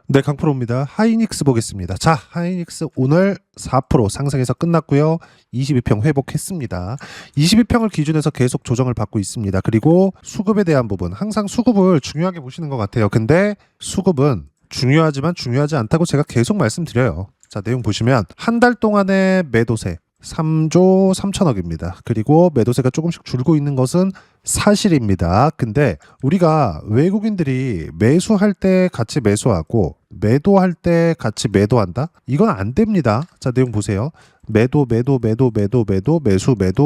네, 강프로입니다. 하이닉스 보겠습니다. 자, 하이닉스 오늘 4% 상승해서 끝났고요. 22평 회복했습니다. 22평을 기준해서 계속 조정을 받고 있습니다. 그리고 수급에 대한 부분, 항상 수급을 중요하게 보시는 것 같아요. 근데 수급은 중요하지만 중요하지 않다고 제가 계속 말씀드려요. 자, 내용 보시면 한 달 동안의 매도세 3조 3천억입니다. 그리고 매도세가 조금씩 줄고 있는 것은 사실입니다. 근데 우리가 외국인들이 매수할 때 같이 매수하고 매도할 때 같이 매도한다? 이건 안 됩니다. 자, 내용 보세요. 매도 매수 매도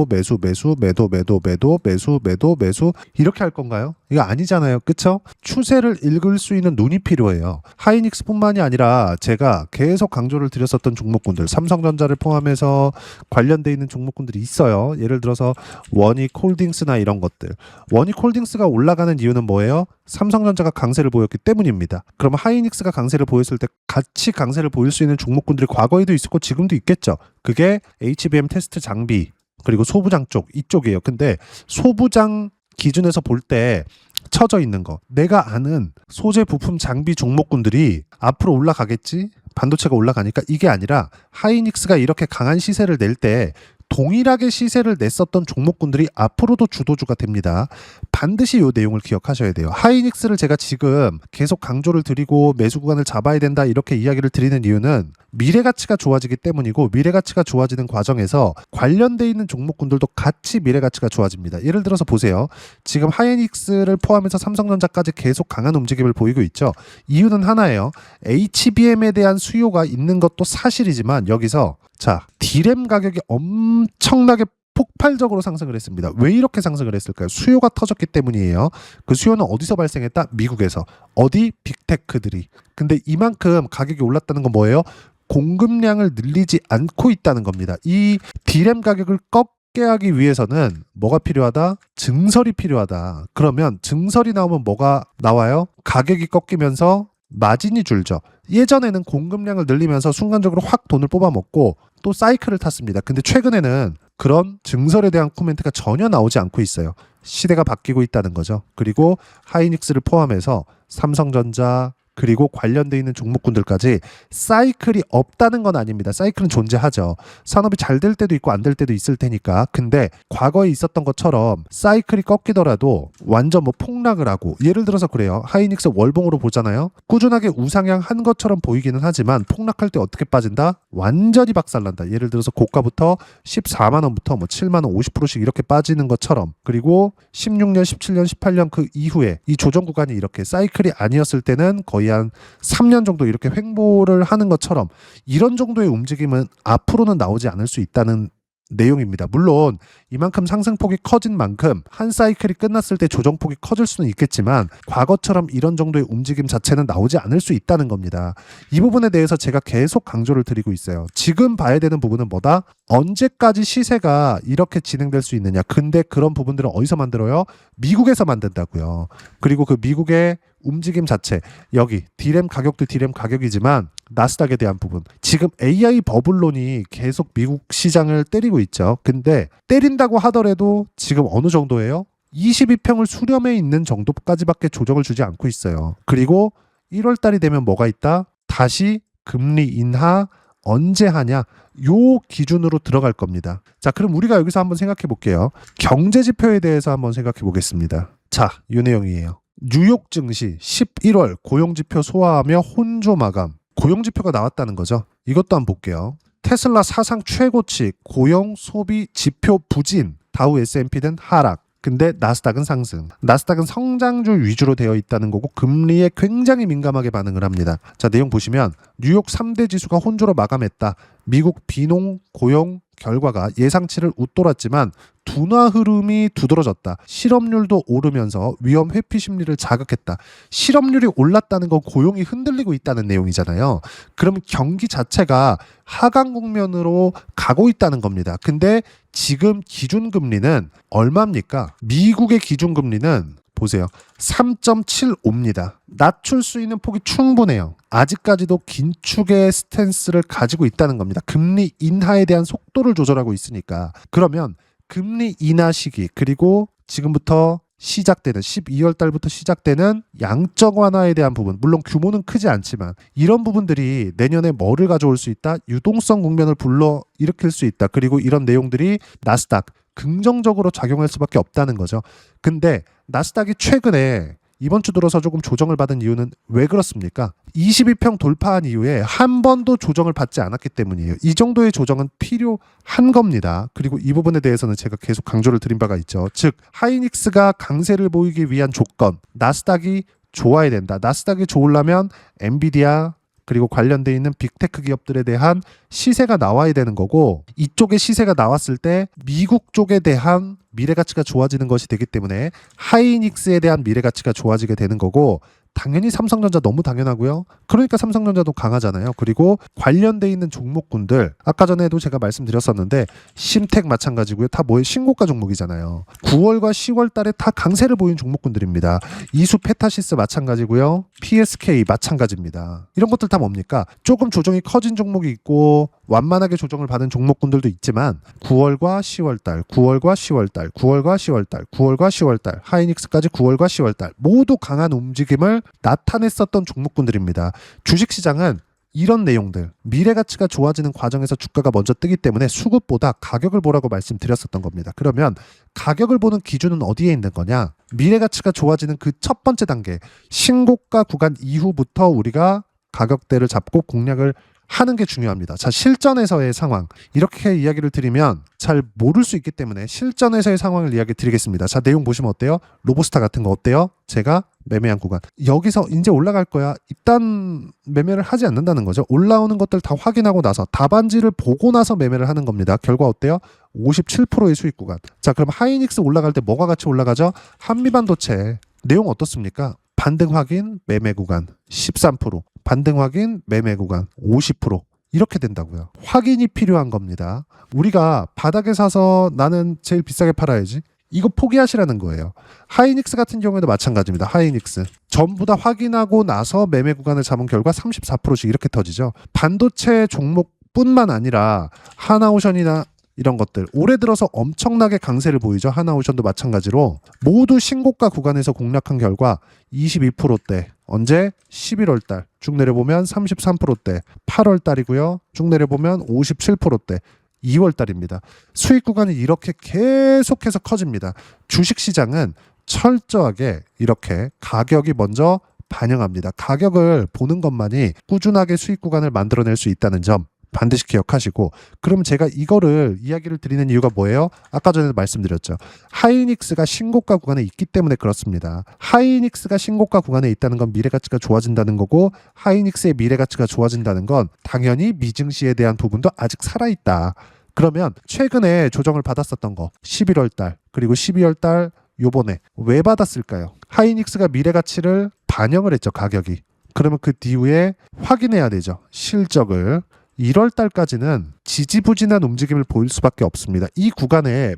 매수 이렇게 할 건가요? 이거 아니잖아요. 그쵸? 추세를 읽을 수 있는 눈이 필요해요. 하이닉스뿐만이 아니라 제가 계속 강조를 드렸었던 종목군들, 삼성전자를 포함해서 관련돼 있는 종목군들이 있어요. 예를 들어서 원익홀딩스나 이런 것들. 원익홀딩스가 올라가는 이유는 뭐예요? 삼성전자가 강세를 보였기 때문입니다. 그럼 하이닉스가 강세를 보였을 때 같이 강세를 보일 수 있는 종목군들이 과거에도 있었고 지금도 있겠죠. 그게 HBM 테스트 장비 그리고 소부장 쪽 이쪽이에요. 근데 소부장 기준에서 볼 때 쳐져 있는 거, 내가 아는 소재 부품 장비 종목군들이 앞으로 올라가겠지? 반도체가 올라가니까 이게 아니라 하이닉스가 이렇게 강한 시세를 낼 때 동일하게 시세를 냈었던 종목군들이 앞으로도 주도주가 됩니다. 반드시 이 내용을 기억하셔야 돼요. 하이닉스를 제가 지금 계속 강조를 드리고 매수 구간을 잡아야 된다 이렇게 이야기를 드리는 이유는 미래 가치가 좋아지기 때문이고, 미래 가치가 좋아지는 과정에서 관련돼 있는 종목군들도 같이 미래 가치가 좋아집니다. 예를 들어서 보세요. 지금 하이닉스를 포함해서 삼성전자까지 계속 강한 움직임을 보이고 있죠. 이유는 하나예요. HBM에 대한 수요가 있는 것도 사실이지만 여기서 자, D램 가격이 엄청나게 폭발적으로 상승을 했습니다. 왜 이렇게 상승을 했을까요? 수요가 터졌기 때문이에요. 그 수요는 어디서 발생했다? 미국에서. 어디? 빅테크들이. 근데 이만큼 가격이 올랐다는 건 뭐예요? 공급량을 늘리지 않고 있다는 겁니다. 이 D램 가격을 꺾게 하기 위해서는 뭐가 필요하다? 증설이 필요하다. 그러면 증설이 나오면 뭐가 나와요? 가격이 꺾이면서 마진이 줄죠. 예전에는 공급량을 늘리면서 순간적으로 확 돈을 뽑아먹고 또 사이클을 탔습니다. 근데 최근에는 그런 증설에 대한 코멘트가 전혀 나오지 않고 있어요. 시대가 바뀌고 있다는 거죠. 그리고 하이닉스를 포함해서 삼성전자 그리고 관련돼 있는 종목군들까지 사이클이 없다는 건 아닙니다. 사이클은 존재하죠. 산업이 잘 될 때도 있고 안 될 때도 있을 테니까. 근데 과거에 있었던 것처럼 사이클이 꺾이더라도 완전 뭐 폭락을 하고, 예를 들어서 그래요. 하이닉스 월봉으로 보잖아요. 꾸준하게 우상향 한 것처럼 보이기는 하지만 폭락할 때 어떻게 빠진다? 완전히 박살난다. 예를 들어서 고가부터 14만 원부터 뭐 7만 원 50%씩 이렇게 빠지는 것처럼. 그리고 16년, 17년, 18년 그 이후에 이 조정 구간이 이렇게 사이클이 아니었을 때는 거의 한 3년 정도 이렇게 횡보를 하는 것처럼 이런 정도의 움직임은 앞으로는 나오지 않을 수 있다는 내용입니다. 물론 이만큼 상승폭이 커진 만큼 한 사이클이 끝났을 때 조정폭이 커질 수는 있겠지만 과거처럼 이런 정도의 움직임 자체는 나오지 않을 수 있다는 겁니다. 이 부분에 대해서 제가 계속 강조를 드리고 있어요. 지금 봐야 되는 부분은 뭐다? 언제까지 시세가 이렇게 진행될 수 있느냐. 근데 그런 부분들은 어디서 만들어요? 미국에서 만든다고요. 그리고 그 미국의 움직임 자체, 여기 D램 가격도 D램 가격이지만 나스닥에 대한 부분, 지금 AI 버블론이 계속 미국 시장을 때리고 있죠. 근데 때린다고 하더라도 지금 어느 정도예요? 22평을 수렴해 있는 정도까지밖에 조정을 주지 않고 있어요. 그리고 1월 달이 되면 뭐가 있다? 다시 금리 인하 언제 하냐? 요 기준으로 들어갈 겁니다. 자, 그럼 우리가 여기서 한번 생각해 볼게요. 경제 지표에 대해서 한번 생각해 보겠습니다. 자, 요 내용이에요. 뉴욕 증시 11월 고용지표 소화하며 혼조 마감. 고용지표가 나왔다는 거죠. 이것도 한번 볼게요. 테슬라 사상 최고치 고용 소비 지표 부진. 다우 S&P는 하락. 근데 나스닥은 상승. 나스닥은 성장주 위주로 되어 있다는 거고 금리에 굉장히 민감하게 반응을 합니다. 자, 내용 보시면 뉴욕 3대 지수가 혼조로 마감했다. 미국 비농 고용 결과가 예상치를 웃돌았지만 둔화 흐름이 두드러졌다. 실업률도 오르면서 위험 회피 심리를 자극했다. 실업률이 올랐다는 건 고용이 흔들리고 있다는 내용이잖아요. 그러면 경기 자체가 하강 국면으로 가고 있다는 겁니다. 근데 지금 기준금리는 얼마입니까? 미국의 기준금리는 보세요. 3.75입니다. 낮출 수 있는 폭이 충분해요. 아직까지도 긴축의 스탠스를 가지고 있다는 겁니다. 금리 인하에 대한 속도를 조절하고 있으니까. 그러면 금리 인하 시기, 그리고 지금부터 시작되는 12월 달부터 시작되는 양적 완화에 대한 부분, 물론 규모는 크지 않지만 이런 부분들이 내년에 뭐를 가져올 수 있다? 유동성 국면을 불러 일으킬 수 있다. 그리고 이런 내용들이 나스닥 긍정적으로 작용할 수밖에 없다는 거죠. 근데 나스닥이 최근에 이번 주 들어서 조금 조정을 받은 이유는 왜 그렇습니까? 22평 돌파한 이후에 한 번도 조정을 받지 않았기 때문이에요. 이 정도의 조정은 필요한 겁니다. 그리고 이 부분에 대해서는 제가 계속 강조를 드린 바가 있죠. 즉 하이닉스가 강세를 보이기 위한 조건, 나스닥이 좋아야 된다. 나스닥이 좋으려면 엔비디아 그리고 관련돼 있는 빅테크 기업들에 대한 시세가 나와야 되는 거고, 이쪽에 시세가 나왔을 때 미국 쪽에 대한 미래 가치가 좋아지는 것이 되기 때문에 하이닉스에 대한 미래 가치가 좋아지게 되는 거고, 당연히 삼성전자 너무 당연하고요. 그러니까 삼성전자도 강하잖아요. 그리고 관련돼 있는 종목군들, 아까 전에도 제가 말씀드렸었는데 심텍 마찬가지고요. 다 뭐의 신고가 종목이잖아요. 9월과 10월 달에 다 강세를 보인 종목군들입니다. 이수 페타시스 마찬가지고요. PSK 마찬가지입니다. 이런 것들 다 뭡니까? 조금 조정이 커진 종목이 있고 완만하게 조정을 받은 종목군들도 있지만 9월과 10월 달, 9월과 10월 달, 9월과 10월 달, 9월과 10월 달, 하이닉스까지 9월과 10월 달 모두 강한 움직임을 나타냈었던 종목군들입니다. 주식시장은 이런 내용들, 미래 가치가 좋아지는 과정에서 주가가 먼저 뜨기 때문에 수급보다 가격을 보라고 말씀드렸었던 겁니다. 그러면 가격을 보는 기준은 어디에 있는 거냐? 미래 가치가 좋아지는 그 첫 번째 단계, 신고가 구간 이후부터 우리가 가격대를 잡고 공략을 하는 게 중요합니다. 자, 실전에서의 상황. 이렇게 이야기를 드리면 잘 모를 수 있기 때문에 실전에서의 상황을 이야기 드리겠습니다. 자, 내용 보시면 어때요? 로보스타 같은 거 어때요? 제가 매매한 구간. 여기서 이제 올라갈 거야. 일단 매매를 하지 않는다는 거죠. 올라오는 것들 다 확인하고 나서 답안지를 보고 나서 매매를 하는 겁니다. 결과 어때요? 57%의 수익 구간. 자, 그럼 하이닉스 올라갈 때 뭐가 같이 올라가죠? 한미반도체. 내용 어떻습니까? 반등 확인, 매매 구간 13%, 반등 확인, 매매 구간 50%. 이렇게 된다고요. 확인이 필요한 겁니다. 우리가 바닥에 사서 나는 제일 비싸게 팔아야지. 이거 포기하시라는 거예요. 하이닉스 같은 경우에도 마찬가지입니다. 하이닉스. 전부 다 확인하고 나서 매매 구간을 잡은 결과 34%씩 이렇게 터지죠. 반도체 종목뿐만 아니라 하나오션이나 이런 것들 올해 들어서 엄청나게 강세를 보이죠. 하나오션도 마찬가지로 모두 신고가 구간에서 공략한 결과 22%대, 언제? 11월 달 쭉 내려보면 33%대, 8월 달이고요. 쭉 내려보면 57%대, 2월 달입니다. 수익 구간이 이렇게 계속해서 커집니다. 주식시장은 철저하게 이렇게 가격이 먼저 반영합니다. 가격을 보는 것만이 꾸준하게 수익 구간을 만들어낼 수 있다는 점 반드시 기억하시고, 그럼 제가 이거를 이야기를 드리는 이유가 뭐예요? 아까 전에도 말씀드렸죠. 하이닉스가 신고가 구간에 있기 때문에 그렇습니다. 하이닉스가 신고가 구간에 있다는 건 미래 가치가 좋아진다는 거고, 하이닉스의 미래 가치가 좋아진다는 건 당연히 미증시에 대한 부분도 아직 살아있다. 그러면 최근에 조정을 받았었던 거 11월 달 그리고 12월 달 요번에 왜 받았을까요? 하이닉스가 미래 가치를 반영을 했죠. 가격이. 그러면 그 뒤에 확인해야 되죠. 실적을. 1월 달까지는 지지부진한 움직임을 보일 수밖에 없습니다. 이 구간에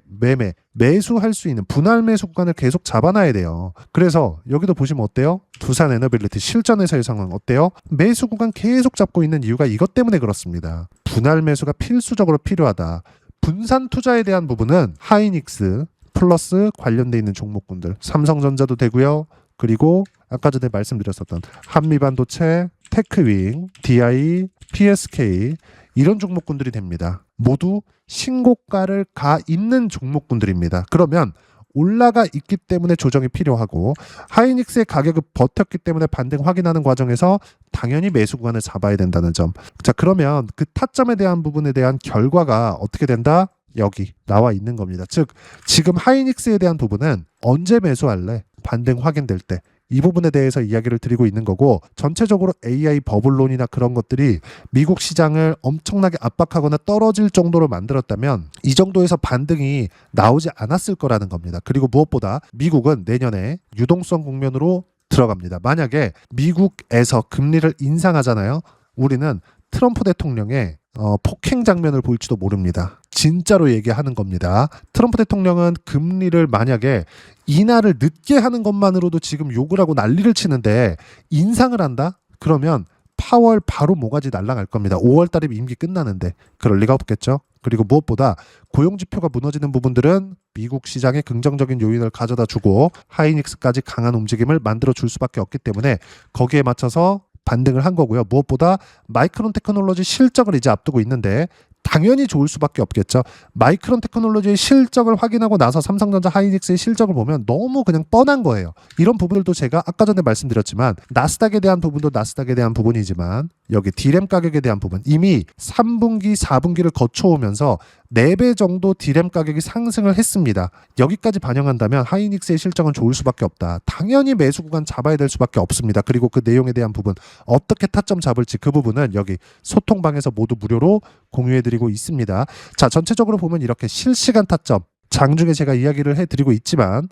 매수할 수 있는 분할 매수 구간을 계속 잡아놔야 돼요. 그래서 여기도 보시면 어때요? 두산 에너빌리티 실전에서의 상황 어때요? 매수 구간 계속 잡고 있는 이유가 이것 때문에 그렇습니다. 분할 매수가 필수적으로 필요하다. 분산 투자에 대한 부분은 하이닉스 플러스 관련돼 있는 종목군들, 삼성전자도 되고요. 그리고 아까 전에 말씀드렸었던 한미반도체, 테크윙, DI, PSK 이런 종목군들이 됩니다. 모두 신고가를 가 있는 종목군들입니다. 그러면 올라가 있기 때문에 조정이 필요하고, 하이닉스의 가격을 버텼기 때문에 반등 확인하는 과정에서 당연히 매수 구간을 잡아야 된다는 점. 자, 그러면 그 타점에 대한 부분에 대한 결과가 어떻게 된다? 여기 나와 있는 겁니다. 즉 지금 하이닉스에 대한 부분은 언제 매수할래? 반등 확인될 때. 이 부분에 대해서 이야기를 드리고 있는 거고, 전체적으로 AI 버블론이나 그런 것들이 미국 시장을 엄청나게 압박하거나 떨어질 정도로 만들었다면 이 정도에서 반등이 나오지 않았을 거라는 겁니다. 그리고 무엇보다 미국은 내년에 유동성 국면으로 들어갑니다. 만약에 미국에서 금리를 인상하잖아요. 우리는 트럼프 대통령의 폭행 장면을 보일지도 모릅니다. 진짜로 얘기하는 겁니다. 트럼프 대통령은 금리를 만약에 인하를 늦게 하는 것만으로도 지금 욕을 하고 난리를 치는데 인상을 한다? 그러면 4월 바로 모가지 날아갈 겁니다. 5월 달에 임기 끝나는데 그럴 리가 없겠죠. 그리고 무엇보다 고용지표가 무너지는 부분들은 미국 시장에 긍정적인 요인을 가져다 주고 하이닉스까지 강한 움직임을 만들어 줄 수밖에 없기 때문에 거기에 맞춰서 반등을 한 거고요. 무엇보다 마이크론 테크놀로지 실적을 이제 앞두고 있는데 당연히 좋을 수밖에 없겠죠. 마이크론 테크놀로지의 실적을 확인하고 나서 삼성전자 하이닉스의 실적을 보면 너무 그냥 뻔한 거예요. 이런 부분들도 제가 아까 전에 말씀드렸지만 나스닥에 대한 부분도 나스닥에 대한 부분이지만 여기 D램 가격에 대한 부분 이미 3분기, 4분기를 거쳐오면서 4배 정도 D램 가격이 상승을 했습니다. 여기까지 반영한다면 하이닉스의 실적은 좋을 수밖에 없다. 당연히 매수 구간 잡아야 될 수밖에 없습니다. 그리고 그 내용에 대한 부분 어떻게 타점 잡을지 그 부분은 여기 소통방에서 모두 무료로 공유해드리고 있습니다. 자, 전체적으로 보면 이렇게 실시간 타점 장중에 제가 이야기를 해드리고 있지만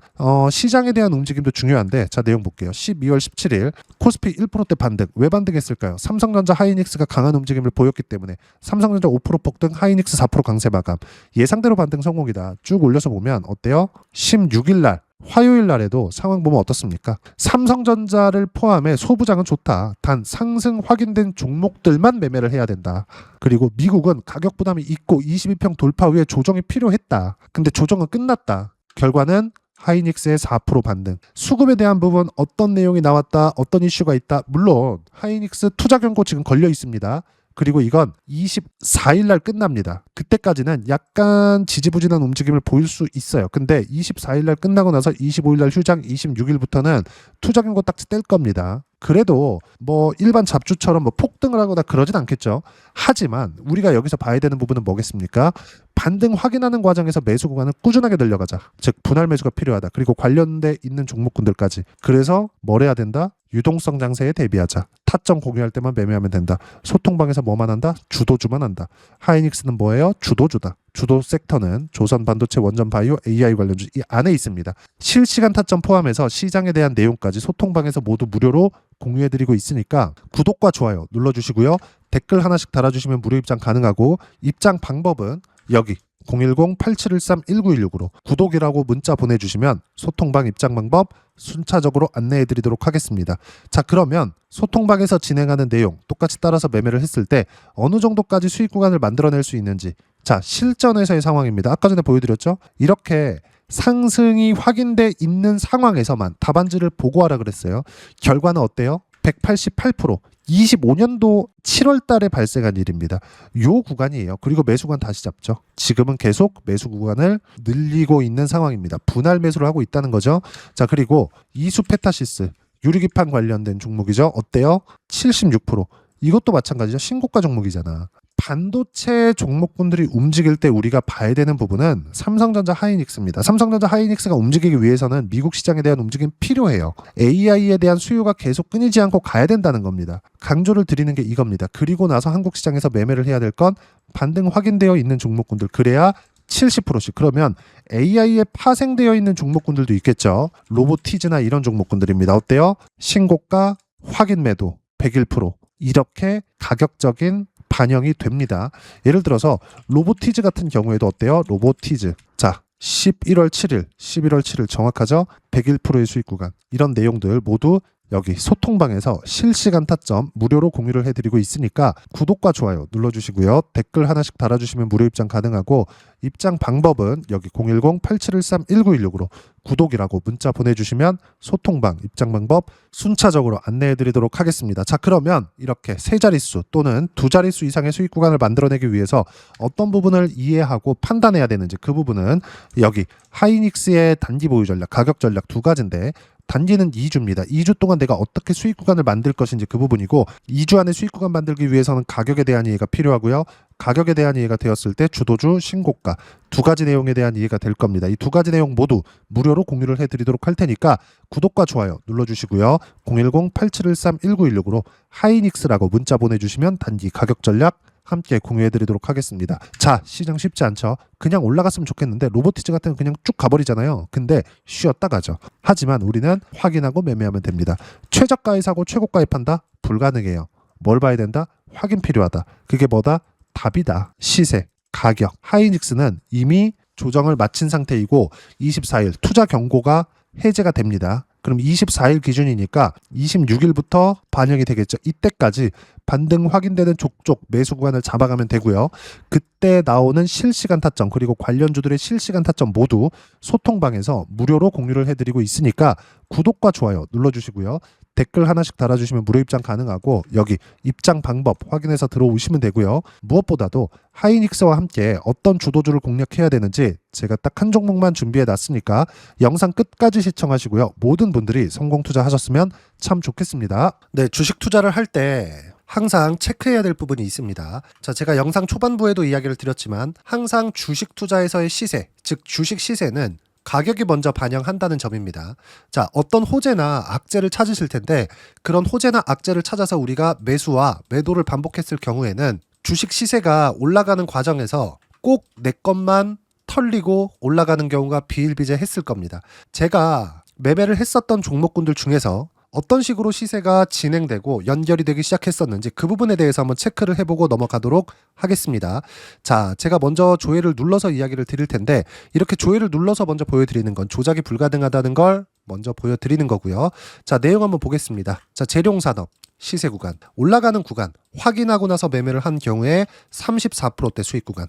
시장에 대한 움직임도 중요한데 자 내용 볼게요. 12월 17일 코스피 1%대 반등. 왜 반등했을까요? 삼성전자 하이닉스가 강한 움직임을 보였기 때문에 삼성전자 5% 폭등 하이닉스 4% 강세 마감. 예상대로 반등 성공이다. 쭉 올려서 보면 어때요? 16일 날 화요일 날에도 상황 보면 어떻습니까? 삼성전자를 포함해 소부장은 좋다. 단 상승 확인된 종목들만 매매를 해야 된다. 그리고 미국은 가격 부담이 있고 22평 돌파 후에 조정이 필요했다. 근데 조정은 끝났다. 결과는 하이닉스의 4% 반등. 수급에 대한 부분 어떤 내용이 나왔다. 어떤 이슈가 있다. 물론 하이닉스 투자 경고 지금 걸려 있습니다. 그리고 이건 24일 날 끝납니다. 그때까지는 약간 지지부진한 움직임을 보일 수 있어요. 근데 24일 날 끝나고 나서 25일 날 휴장, 26일부터는 투자 경고 딱지 뗄 겁니다. 그래도 뭐 일반 잡주처럼 뭐 폭등을 하거나 그러진 않겠죠. 하지만 우리가 여기서 봐야 되는 부분은 뭐겠습니까? 반등 확인하는 과정에서 매수 구간을 꾸준하게 늘려가자. 즉 분할 매수가 필요하다. 그리고 관련돼 있는 종목군들까지. 그래서 뭘 해야 된다? 유동성 장세에 대비하자. 타점 공유할 때만 매매하면 된다. 소통방에서 뭐만 한다? 주도주만 한다. 하이닉스는 뭐예요? 주도주다. 주도 섹터는 조선 반도체, 원전 바이오, AI 관련주 이 안에 있습니다. 실시간 타점 포함해서 시장에 대한 내용까지 소통방에서 모두 무료로 공유해드리고 있으니까 구독과 좋아요 눌러주시고요. 댓글 하나씩 달아주시면 무료 입장 가능하고 입장 방법은 여기 010-8713-1916으로 구독이라고 문자 보내주시면 소통방 입장 방법 순차적으로 안내해드리도록 하겠습니다. 자, 그러면 소통방에서 진행하는 내용 똑같이 따라서 매매를 했을 때 어느 정도까지 수익 구간을 만들어낼 수 있는지 자, 실전에서의 상황입니다. 아까 전에 보여드렸죠? 이렇게 상승이 확인돼 있는 상황에서만 답안지를 보고하라 그랬어요. 결과는 어때요? 188%. 25년도 7월 달에 발생한 일입니다. 요 구간이에요. 그리고 매수 구간 다시 잡죠. 지금은 계속 매수 구간을 늘리고 있는 상황입니다. 분할 매수를 하고 있다는 거죠. 자, 그리고 이수페타시스 유리기판 관련된 종목이죠. 어때요? 76%. 이것도 마찬가지죠. 신고가 종목이잖아. 반도체 종목군들이 움직일 때 우리가 봐야 되는 부분은 삼성전자 하이닉스입니다. 삼성전자 하이닉스가 움직이기 위해서는 미국 시장에 대한 움직임이 필요해요. AI에 대한 수요가 계속 끊이지 않고 가야 된다는 겁니다. 강조를 드리는 게 이겁니다. 그리고 나서 한국 시장에서 매매를 해야 될 건 반등 확인되어 있는 종목군들. 그래야 70%씩. 그러면 AI에 파생되어 있는 종목군들도 있겠죠. 로보티즈나 이런 종목군들입니다. 어때요? 신고가 확인 매도 101%. 이렇게 가격적인 반영이 됩니다. 예를 들어서 로보티즈 같은 경우에도 어때요? 로보티즈. 자, 11월 7일 정확하죠? 101%의 수익 구간. 이런 내용들 모두 여기 소통방에서 실시간 타점 무료로 공유를 해드리고 있으니까 구독과 좋아요 눌러주시고요. 댓글 하나씩 달아주시면 무료 입장 가능하고 입장 방법은 여기 010-8713-1916으로 구독이라고 문자 보내주시면 소통방 입장 방법 순차적으로 안내해드리도록 하겠습니다. 자, 그러면 이렇게 세 자릿수 또는 두 자릿수 이상의 수익 구간을 만들어내기 위해서 어떤 부분을 이해하고 판단해야 되는지 그 부분은 여기 하이닉스의 단기 보유 전략, 가격 전략 두 가지인데 단기는 2주입니다. 2주 동안 내가 어떻게 수익 구간을 만들 것인지 그 부분이고 2주 안에 수익 구간 만들기 위해서는 가격에 대한 이해가 필요하고요. 가격에 대한 이해가 되었을 때 주도주, 신고가 두 가지 내용에 대한 이해가 될 겁니다. 이 두 가지 내용 모두 무료로 공유를 해드리도록 할 테니까 구독과 좋아요 눌러주시고요. 010-8713-1916으로 하이닉스라고 문자 보내주시면 단기 가격 전략 함께 공유해드리도록 하겠습니다. 자, 시장 쉽지 않죠. 그냥 올라갔으면 좋겠는데 로보티즈 같은 건 그냥 쭉 가버리잖아요. 근데 쉬었다 가죠. 하지만 우리는 확인하고 매매하면 됩니다. 최저가에 사고 최고가에 판다? 불가능해요. 뭘 봐야 된다? 확인 필요하다. 그게 뭐다? 답이다. 시세, 가격. 하이닉스는 이미 조정을 마친 상태이고 24일 투자 경고가 해제가 됩니다. 그럼 24일 기준이니까 26일부터 반영이 되겠죠. 이때까지 반등 확인되는 족족 매수 구간을 잡아가면 되고요. 그때 나오는 실시간 타점 그리고 관련주들의 실시간 타점 모두 소통방에서 무료로 공유를 해드리고 있으니까 구독과 좋아요 눌러주시고요. 댓글 하나씩 달아주시면 무료 입장 가능하고 여기 입장 방법 확인해서 들어오시면 되고요. 무엇보다도 하이닉스와 함께 어떤 주도주를 공략해야 되는지 제가 딱 한 종목만 준비해 놨으니까 영상 끝까지 시청하시고요. 모든 분들이 성공 투자하셨으면 참 좋겠습니다. 네, 주식 투자를 할 때 항상 체크해야 될 부분이 있습니다. 자, 제가 영상 초반부에도 이야기를 드렸지만 항상 주식 투자에서의 시세, 즉 주식 시세는 가격이 먼저 반영한다는 점입니다. 자, 어떤 호재나 악재를 찾으실 텐데 그런 호재나 악재를 찾아서 우리가 매수와 매도를 반복했을 경우에는 주식 시세가 올라가는 과정에서 꼭 내 것만 털리고 올라가는 경우가 비일비재했을 겁니다. 제가 매매를 했었던 종목군들 중에서 어떤 식으로 시세가 진행되고 연결이 되기 시작했었는지 그 부분에 대해서 한번 체크를 해보고 넘어가도록 하겠습니다. 자, 제가 먼저 조회를 눌러서 이야기를 드릴 텐데 이렇게 조회를 눌러서 먼저 보여드리는 건 조작이 불가능하다는 걸 먼저 보여드리는 거고요. 자, 내용 한번 보겠습니다. 자, 재룡산업 시세 구간, 올라가는 구간 확인하고 나서 매매를 한 경우에 34%대 수익 구간.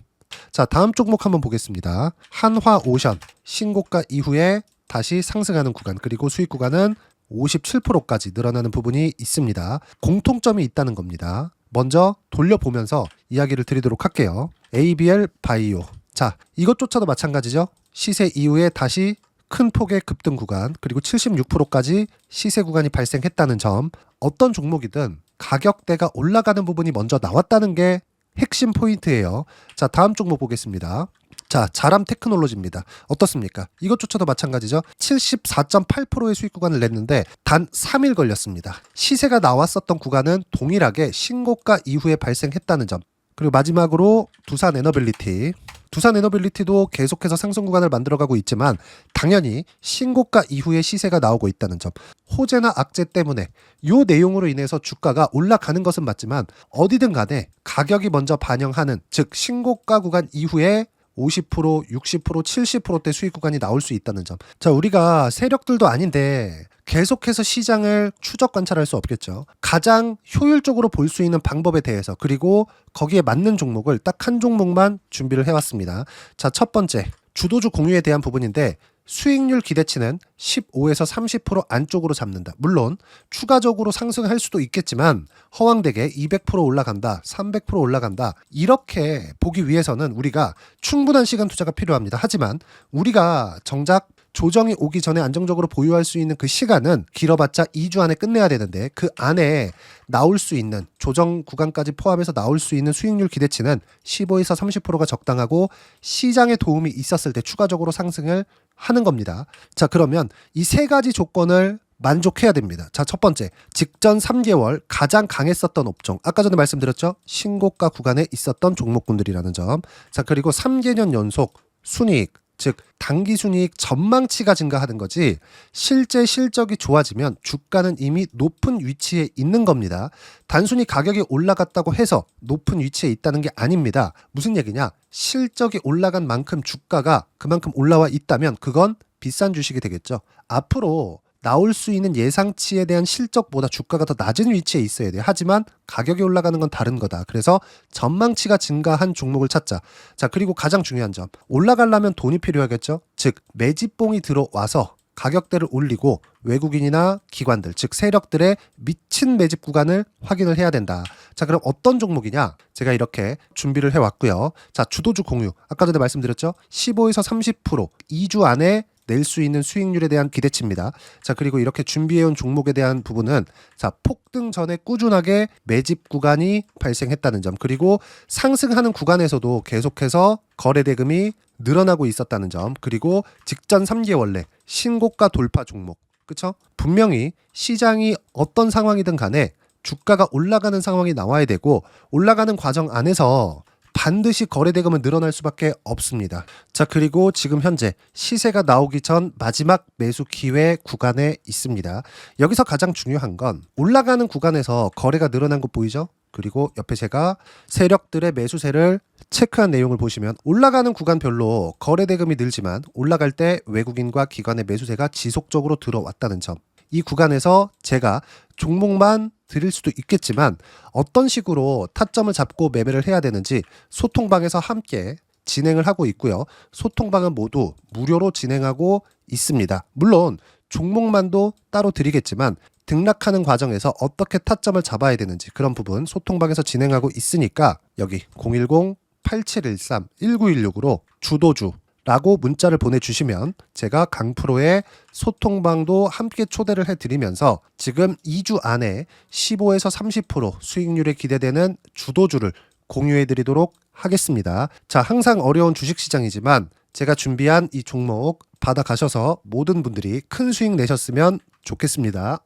자, 다음 종목 한번 보겠습니다. 한화오션 신고가 이후에 다시 상승하는 구간 그리고 수익 구간은 57%까지 늘어나는 부분이 있습니다. 공통점이 있다는 겁니다. 먼저 돌려보면서 이야기를 드리도록 할게요. ABL 바이오. 자, 이것조차도 마찬가지죠. 시세 이후에 다시 큰 폭의 급등 구간 그리고 76%까지 시세 구간이 발생했다는 점. 어떤 종목이든 가격대가 올라가는 부분이 먼저 나왔다는 게 핵심 포인트예요. 자, 다음 종목 보겠습니다. 자, 자람 테크놀로지입니다. 어떻습니까? 이것조차도 마찬가지죠. 74.8%의 수익 구간을 냈는데 단 3일 걸렸습니다. 시세가 나왔었던 구간은 동일하게 신고가 이후에 발생했다는 점. 그리고 마지막으로 두산 에너빌리티. 두산 에너빌리티도 계속해서 상승 구간을 만들어가고 있지만 당연히 신고가 이후에 시세가 나오고 있다는 점. 호재나 악재 때문에 이 내용으로 인해서 주가가 올라가는 것은 맞지만 어디든 간에 가격이 먼저 반영하는 즉 신고가 구간 이후에 50%, 60%, 70%대 수익 구간이 나올 수 있다는 점. 자, 우리가 세력들도 아닌데 계속해서 시장을 추적 관찰할 수 없겠죠. 가장 효율적으로 볼 수 있는 방법에 대해서 그리고 거기에 맞는 종목을 딱 한 종목만 준비를 해왔습니다. 자, 첫 번째 주도주 공유에 대한 부분인데 수익률 기대치는 15에서 30% 안쪽으로 잡는다. 물론 추가적으로 상승할 수도 있겠지만 허황되게 200% 올라간다, 300% 올라간다 이렇게 보기 위해서는 우리가 충분한 시간 투자가 필요합니다. 하지만 우리가 정작 조정이 오기 전에 안정적으로 보유할 수 있는 그 시간은 길어봤자 2주 안에 끝내야 되는데 그 안에 나올 수 있는 조정 구간까지 포함해서 나올 수 있는 수익률 기대치는 15에서 30%가 적당하고 시장에 도움이 있었을 때 추가적으로 상승을 하는 겁니다. 자, 그러면 이 세 가지 조건을 만족해야 됩니다. 자, 첫 번째, 직전 3개월 가장 강했었던 업종. 아까 전에 말씀드렸죠? 신고가 구간에 있었던 종목군들이라는 점. 자, 그리고 3개년 연속 순이익, 즉 단기 순이익 전망치가 증가하는 거지 실제 실적이 좋아지면 주가는 이미 높은 위치에 있는 겁니다. 단순히 가격이 올라갔다고 해서 높은 위치에 있다는 게 아닙니다. 무슨 얘기냐? 실적이 올라간 만큼 주가가 그만큼 올라와 있다면 그건 비싼 주식이 되겠죠. 앞으로 나올 수 있는 예상치에 대한 실적보다 주가가 더 낮은 위치에 있어야 돼요. 하지만 가격이 올라가는 건 다른 거다. 그래서 전망치가 증가한 종목을 찾자. 자, 그리고 가장 중요한 점. 올라가려면 돈이 필요하겠죠. 즉 매집봉이 들어와서 가격대를 올리고 외국인이나 기관들, 즉 세력들의 미친 매집 구간을 확인을 해야 된다. 자, 그럼 어떤 종목이냐? 제가 이렇게 준비를 해왔고요. 자, 주도주 공유. 아까 전에 말씀드렸죠. 15에서 30% 2주 안에 낼 수 있는 수익률에 대한 기대치입니다. 자, 그리고 이렇게 준비해온 종목에 대한 부분은 자, 폭등 전에 꾸준하게 매집 구간이 발생했다는 점, 그리고 상승하는 구간에서도 계속해서 거래 대금이 늘어나고 있었다는 점, 그리고 직전 3개월 내 신고가 돌파 종목. 그쵸? 분명히 시장이 어떤 상황이든 간에 주가가 올라가는 상황이 나와야 되고 올라가는 과정 안에서 반드시 거래 대금은 늘어날 수밖에 없습니다. 자, 그리고 지금 현재 시세가 나오기 전 마지막 매수 기회 구간에 있습니다. 여기서 가장 중요한 건 올라가는 구간에서 거래가 늘어난 거 보이죠? 그리고 옆에 제가 세력들의 매수세를 체크한 내용을 보시면 올라가는 구간별로 거래 대금이 늘지만 올라갈 때 외국인과 기관의 매수세가 지속적으로 들어왔다는 점. 이 구간에서 제가 종목만 드릴 수도 있겠지만 어떤 식으로 타점을 잡고 매매를 해야 되는지 소통방에서 함께 진행을 하고 있고요. 소통방은 모두 무료로 진행하고 있습니다. 물론 종목만도 따로 드리겠지만 등락하는 과정에서 어떻게 타점을 잡아야 되는지 그런 부분 소통방에서 진행하고 있으니까 여기 010-8713-1916으로 주도주라고 문자를 보내주시면 제가 강프로의 소통방도 함께 초대를 해드리면서 지금 2주 안에 15에서 30% 수익률이 기대되는 주도주를 공유해드리도록 하겠습니다. 자, 항상 어려운 주식시장이지만 제가 준비한 이 종목 받아가셔서 모든 분들이 큰 수익 내셨으면 좋겠습니다.